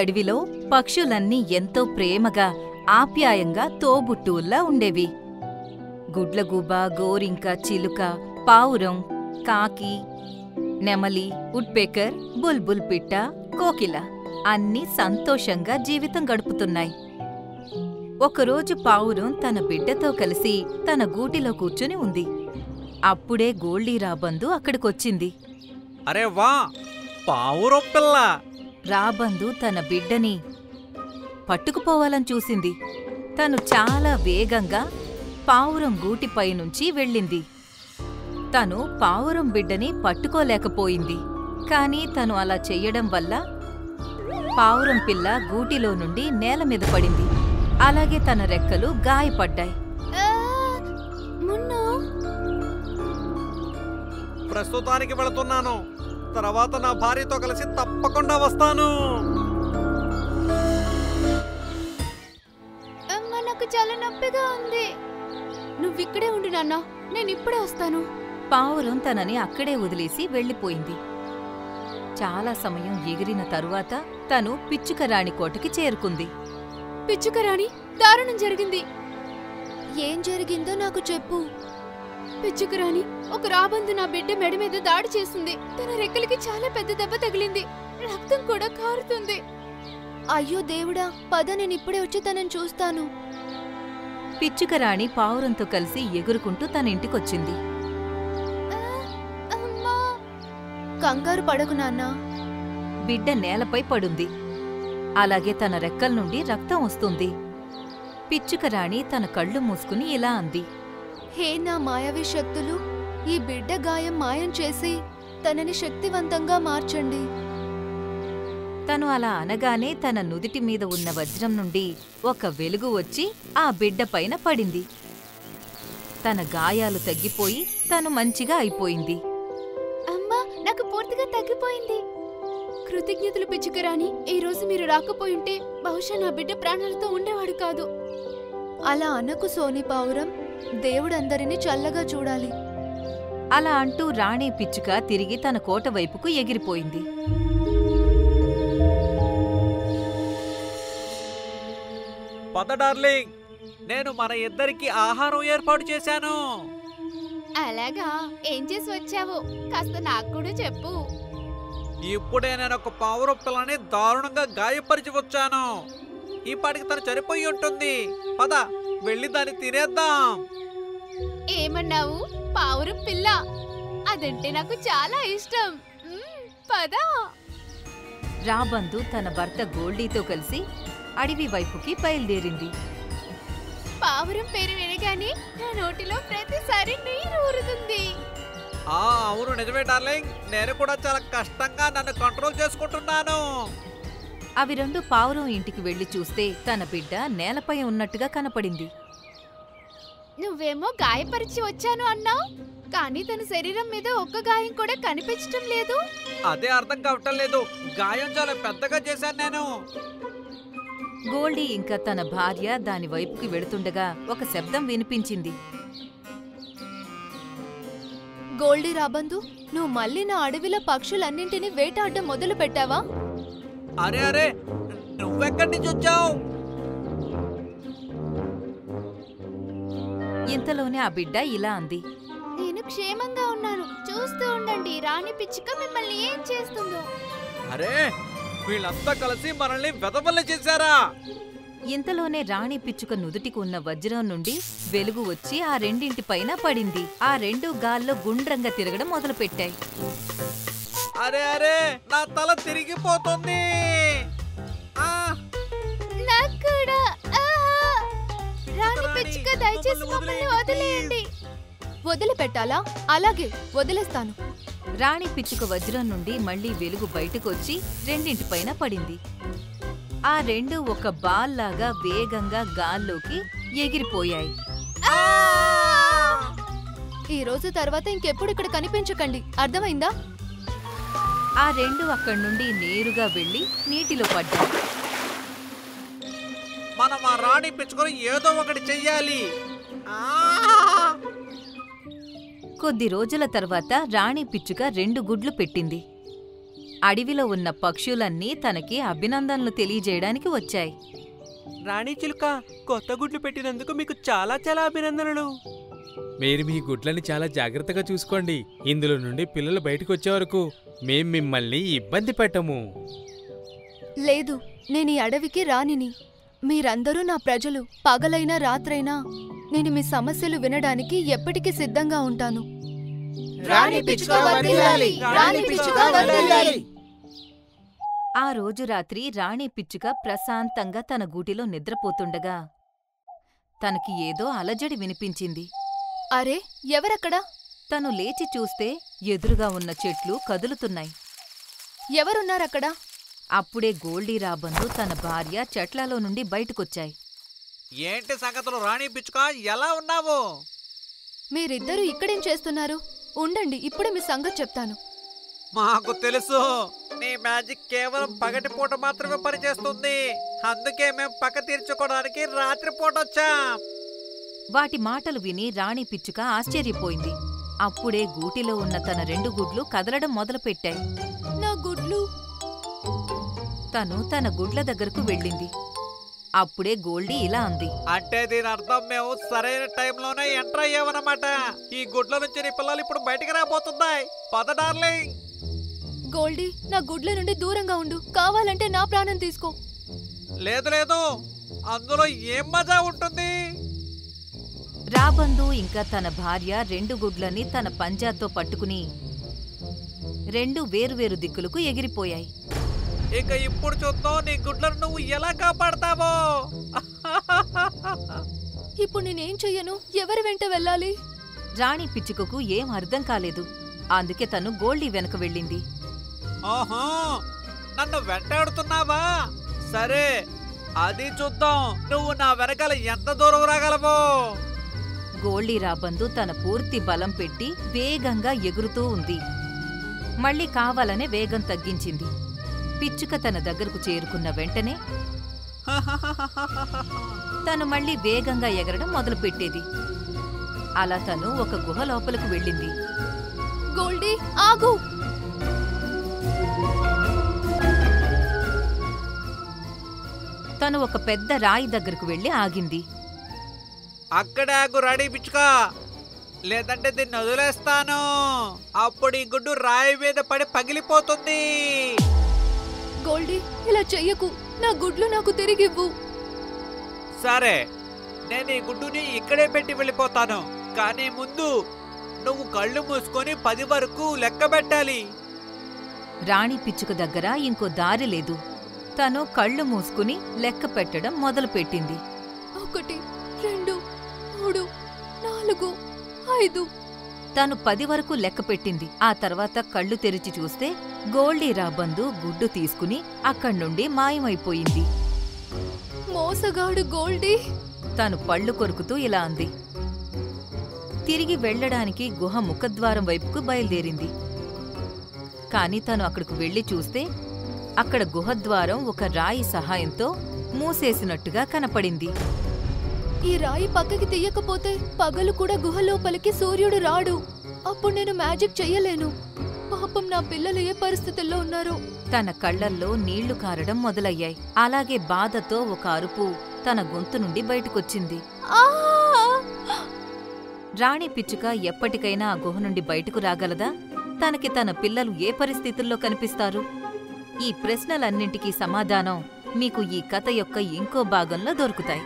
అడవిలో పక్షులన్నీ ఎంతో ప్రేమగా ఆప్యాయంగా తోబుట్టువుల్లా ఉండేవి. గుడ్లగూబ, గోరింక, చిలుక, పావురం, కాకి, నెమలి, ఉడ్పెకర్, బుల్బుల్ పిట్ట, కోకిల అన్నీ సంతోషంగా జీవితం గడుపుతున్నాయి. ఒకరోజు పావురం తన బిడ్డతో కలిసి తన గూటిలో కూర్చుని ఉంది. అప్పుడే గోల్డీ రాబందు అక్కడికొచ్చింది. అరే వా, పావురం పిల్ల! రాబందు తన బిడ్డని పట్టుకుపోవాలని చూసింది. తను చాలా వేగంగా పావురం గూటిపైనుంచి వెళ్ళింది. తను పావురం బిడ్డని పట్టుకోలేకపోయింది. కాని తను అలా చెయ్యడం వల్ల పావురం పిల్ల గూటిలో నుండి నేలమీద పడింది. అలాగే తన రెక్కలు గాయపడ్డాయి. ప్రస్తుతానికి వెళుతున్నాను. తర్వాత నా భార్యతో కలిసి తప్పకుండా వస్తాను. నాకు చాలా నొప్పిగా ఉంది. నువ్విక్కడే ఉండు నాన్నా, నేనిప్పుడే వస్తాను. పావురం తనని అక్కడే వదిలేసి వెళ్ళిపోయింది. చాలా సమయం ఎగిరిన తరువాత తను పిచ్చుకరాణి కోటకి చేరుకుంది. పిచ్చుకరాణి, దారుణం జరిగింది. ఏం జరిగిందో నాకు చెప్పు. పిచ్చుకరాణి, ఒక రాబందు నా బిడ్డ మెడ మీద దాడి చేసింది. తన రెక్కలకి చాలా పెద్ద దెబ్బ తగిలింది. రక్తం కూడా కారుతుంది. అయ్యో దేవుడా, పద, నేనిప్పుడే వచ్చి తనని చూస్తాను. పిచ్చుకరాణి పావురంతో కలిసి ఎగురుకుంటూ తన ఇంటికొచ్చింది. కంగారు పడకు నాన్నా. బిడ్డ నేలపై పడుంది. అలాగే తన రెక్కల నుండి రక్తం వస్తుంది. పిచ్చుకరాణి తన కళ్ళు మూసుకుని ఇలా అంది. హే నా మాయావి శక్తులు, ఈ బిడ్డ గాయం మాయం చేసి తనని శక్తివంతంగా మార్చండి. తను అలా అనగానే తన నుదిటి మీద ఉన్న వజ్రం నుండి ఒక వెలుగు వచ్చి ఆ బిడ్డ పైన పడింది. తన గాయాలు తగ్గిపోయి తను మంచిగా అయిపోయింది. అమ్మా, నాకు పూర్తిగా తగ్గిపోయింది. కృతజ్ఞతలు పిచ్చుకరాణి. ఈ రోజు మీరు రాకపోయింటే బహుశా నా బిడ్డ ప్రాణాలతో ఉండేవాడు కాదు. అలా అనకు సోని పావురం, దేవుడందరినీ చల్లగా చూడాలి. అలా అంటూ రాణి పిచ్చుక తిరిగి తన కోట వైపుకు ఎగిరిపోయింది. పద డార్లింగ్, నేను మన ఇద్దరికి ఆహారం ఏర్పాటు చేశాను. అలాగా, ఏం చేసి వచ్చావో కాస్త నాకు కూడా చెప్పు. ఇప్పుడే నేను ఒక పావురం పిల్లని దారుణంగా గాయపరిచి వచ్చాను. ఈ పాటికి తను చనిపోయి ఉంటుంది. పద, వెళ్ళి దాన్ని తినేద్దాం. ఏమన్నావు? పావురం పిల్ల? అదంటే నాకు చాలా ఇష్టం. పద. రాబందు తన భర్త గోల్డీతో కలిసి అడవి వైపుకి బయలుదేరింది. పావురం పేరు వినగానే నా నోటిలో ప్రతిసారి నీరు ఊరుతుంది. అవును, నిజమే డార్లింగ్. నేను కూడా చాలా కష్టంగా నన్ను కంట్రోల్ చేసుకుంటున్నాను. అవి రెండు పావురం ఇంటికి వెళ్లి చూస్తే తన బిడ్డ నేలపై ఉన్నట్టుగా కనపడింది. నువ్వేమో గాయపరిచి వచ్చాను అన్నావు, కానీ తన శరీరం మీద ఒక్క గాయం కూడా కనిపించటం లేదు. అదే అర్థం కావటం లేదు. గాయం చాలా పెద్దగా చేశాను నేను. గోల్డీ ఇంకా తన భార్య దాని వైపుకి వెళుతుండగా ఒక శబ్దం వినిపించింది. గోల్డీ రాబందు, నువ్వు మళ్ళీ నా అడవిలో పక్షులన్నింటినీ వేటాడడం మొదలు పెట్టావా? అరే అరే, నువ్వెక్కడి నుంచి వచ్చావు? ఇంతలోనే ఆ బిడ్డ ఇలా అంది. నేను క్షేమంగా ఉన్నాను, చూస్తూ ఉండండి రాణి పిచ్చుక మిమ్మల్ని ఏం చేస్తుందో. అరే, వీళ్ళంతా కలిసి మనల్ని వెదవల్లి చేశారా? ఇంతలోనే రాణి పిచ్చుక నుదుటికి ఉన్న వజ్రం నుండి వెలుగు వచ్చి ఆ రెండింటి పైన పడింది. ఆ రెండు గాల్లో గుండ్రంగా తిరగడం మొదలుపెట్టాయి. అరే అరే, నా తల తిరిగిపోతుంది. నాకు కూడా. రాణి పిచ్చుక, దయచేసి మమ్మల్ని వదిలేయండి. వదిలిపెట్టాలా? అలాగే, వదిలేస్తాను. రాణి పిచ్చుక వజ్రం నుండి మళ్లీ వెలుగు బయటకొచ్చి రెండింటిపైన పడింది. ఆ రెండు ఒక బాల్ లాగా వేగంగా గాల్లోకి ఎగిరిపోయాయి. ఈ రోజు తర్వాత ఇంకెప్పుడు ఇక్కడ కనిపించకండి, అర్థమైందా? ఆ రెండు అక్కడి నుండి నేరుగా వెళ్లి నీటిలో పడ్డాయి. మనం ఆ రాణి పిచ్చుకొని ఏదో ఒకటి చెయ్యాలి. కొద్ది రోజుల తర్వాత రాణి పిచ్చుక 2 గుడ్లు పెట్టింది. అడవిలో ఉన్న పక్షులన్నీ తనకి అభినందనలు తెలియజేయడానికి వచ్చాయి. రాణి చిలుక, కొత్త గుడ్లు పెట్టినందుకు మీకు చాలా చాలా అభినందనలు. మీరు మీ గుడ్లని చాలా జాగ్రత్తగా చూసుకోండి. ఇందులో నుండి పిల్లలు బయటకు వచ్చే వరకు మేం మిమ్మల్ని ఇబ్బంది పెట్టము. లేదు, నేను ఈ అడవికి రానిని. మీరందరూ నా ప్రజలు. పగలైనా రాత్రైనా నేను మీ సమస్యలు వినడానికి ఎప్పటికీ సిద్ధంగా ఉంటాను. ఆ రోజు రాత్రి రాణి పిచ్చుక ప్రశాంతంగా తన గూటిలో నిద్రపోతుండగా తనకి ఏదో అలజడి వినిపించింది. అరే, ఎవరక్కడా? తను లేచి చూస్తే ఎదురుగా ఉన్న చెట్లు కదులుతున్నాయి. ఎవరున్నారక్కడా? అప్పుడే గోల్డీ రాబందు తన భార్య చెట్లలో నుండి బయటకొచ్చాయి. ఏంటి సంగతులు రాణి పిచ్చుక, ఎలా ఉన్నావు? మీరిద్దరూ ఇక్కడేం చేస్తున్నారు? ఉండండి, ఇప్పుడే మీ సంగతి చెప్తాను. మాకు తెలుసు, నీ మ్యాజిక్ కేవలం పగటిపూట మాత్రమే పనిచేస్తుంది. అందుకే మేం పక్క తీర్చుకోవడానికి రాత్రిపూట వచ్చాం. వాటి మాటలు విని రాణి పిచ్చుక ఆశ్చర్యపోయింది. అప్పుడే గూటిలో ఉన్న తన 2 గుడ్లు కదలడం మొదలుపెట్టాయి. నా గుడ్లు! తను తన గుడ్ల దగ్గరకు వెళ్ళింది. అప్పుడే గోల్డీ ఇలా అంది. అంటే దీని అర్థం మేము సరైన టైంలోనే ఎంటర్ అయ్యామన్నమాట. ఈ గుడ్ల నుంచి నీ పిల్లలు ఇప్పుడు బయటికి రాబోతున్నాయి. పద డార్లింగ్. గోల్డీ, నా గుడ్ల నుండి దూరంగా ఉండు. కావాలంటే నా ప్రాణం తీసుకో. లేదు లేదు, అందులో ఏం మజా ఉంటుంది? రాబందు ఇంకా తన భార్య 2 గుడ్లని తన పంజాతో పట్టుకుని 2 వేరువేరు దిక్కులకు ఎగిరిపోయాయి. ఇక ఇప్పుడు చూద్దాం నీ గుడ్లను నువ్వు ఎలా కాపాడతావో. ఇప్పుడు నేనేం చెయ్యను? ఎవరి వెంట వెళ్ళాలి? రాణి పిచ్చుకకు ఏం అర్థం కాలేదు. అందుకే తను గోల్డీ వెనక వెళ్ళింది. ఆహా, నన్ను వెంటాడుతున్నావా? సరే, అది చూద్దాం నువ్వు నా వెనకాల ఎంత దూరం రాగలవో. గోల్డీ రాబందు తన పూర్తి బలం పెట్టి వేగంగా ఎగురుతూ ఉంది. మళ్ళీ కావాలనే వేగం తగ్గించింది. పిచ్చుక తన దగ్గరకు చేరుకున్న వెంటనే తను మళ్ళీ వేగంగా ఎగరడం మొదలుపెట్టేది. అలా తను ఒక గుహ లోపలకు వెళ్ళింది. గోల్డీ, ఆగు! తను ఒక పెద్ద రాయి దగ్గరకు వెళ్లి ఆగింది. అక్కడే ఆగు రాణి పిచ్చుక, లేదంటే దీన్ని వదిలేస్తాను. అప్పుడు ఈ గుడ్డు రాయి మీద పడి పగిలిపోతుంది. గోల్డీ, ఇలా చెయ్యకు. నా గుడ్లు నాకు తిరిగివ్వు. సరే, నేను ఈ గుడ్డుని ఇక్కడే పెట్టి వెళ్ళిపోతాను. కానీ ముందు నువ్వు కళ్ళు మూసుకొని 10 వరకు లెక్క పెట్టాలి. రాణి పిచ్చుక దగ్గర ఇంకో దారి లేదు. తను కళ్ళు మూసుకుని లెక్క పెట్టడం మొదలుపెట్టింది. 1, 2, 3, 4, 5. తను 10 వరకు లెక్క పెట్టింది. ఆ తర్వాత కళ్ళు తెరిచి చూస్తే గోల్డీ రాబందు గుడ్డు తీసుకుని అక్కడ్నుండి మాయమైపోయింది. మోసగాడు గోల్డీ! తను పళ్ళు కొరుకుతూ ఇలా అంది. తిరిగి వెళ్లడానికి గుహ ముఖద్వారం వైపుకు బయలుదేరింది. కాని తను అక్కడకు వెళ్లి చూస్తే అక్కడ గుహద్వారం ఒక రాయి సహాయంతో మూసేసినట్టుగా కనపడింది. ఈ రాయి పక్కకి తీయకపోతే పగలు కూడా గుహ లోపలికి సూర్యుడు రాడు. అప్పుడు నేను మ్యాజిక్ చెయ్యలేను. పాపం నా పిల్లలు ఏ పరిస్థితుల్లో ఉన్నారో. తన కళ్లల్లో నీళ్లు కారడం మొదలయ్యాయి. అలాగే బాధతో ఒక అరుపు తన గొంతు నుండి బయటకొచ్చింది. ఆ! రాణి పిచ్చుక ఎప్పటికైనా ఆ గుహ నుండి బయటకు రాగలదా? తనకి తన పిల్లలు ఏ పరిస్థితుల్లో కనిపిస్తారు? ఈ ప్రశ్నలన్నింటికీ సమాధానం మీకు ఈ కథ యొక్క ఇంకో భాగంలో దొరుకుతాయి.